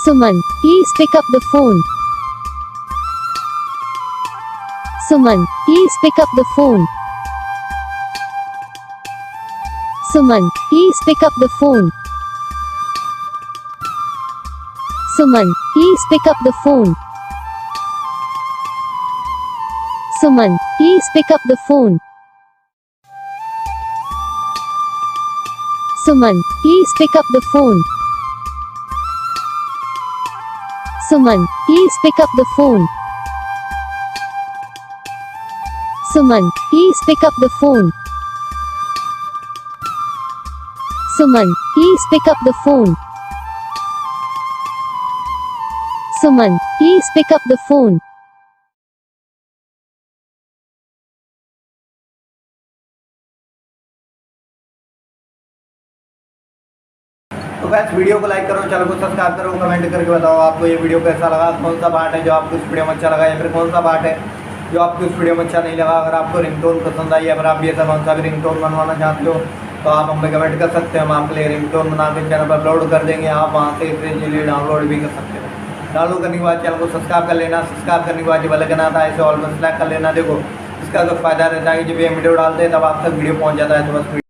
Suman, please pick up the phone. Suman, please pick up the phone. Suman, please pick up the phone. Suman, please pick up the phone. Suman, please pick up the phone. Suman, please pick up the phone. Suman, please pick up the phone. Suman, please pick up the phone. Suman, please pick up the phone. Suman, please pick up the phone. तो guys video को like करो, channel को subscribe करो, comment करके बताओ आपको ये video कैसा लगा, कौन सा पार्ट है जो आपको इस वीडियो में अच्छा लगा या फिर कौन सा पार्ट है जो आपको इस वीडियो में अच्छा नहीं लगा। अगर आपको रिंगटोन पसंद आई या फिर आप भी ऐसा कौन सा भी रिंगटोन बनवाना चाहते हो तो आप हमें कमेंट कर सकते हैं। हम आपके लिए रिंगटोन बना के चैनल पर अपलोड कर देंगे, आप वहाँ से इसे इजीली डाउनलोड भी कर सकते हो। डाउनलोड करने के बाद चैनल को सब्सक्राइब कर लेना, सब्सक्राइब करने के बाद जो बेल आइकन आता है इसे ऑल पर सेलेक्ट कर लेना। देखो इसका तो फ़ायदा रहता है कि जब ये वीडियो डालते हैं तब आप तक वीडियो पहुँच जाता है। तो बस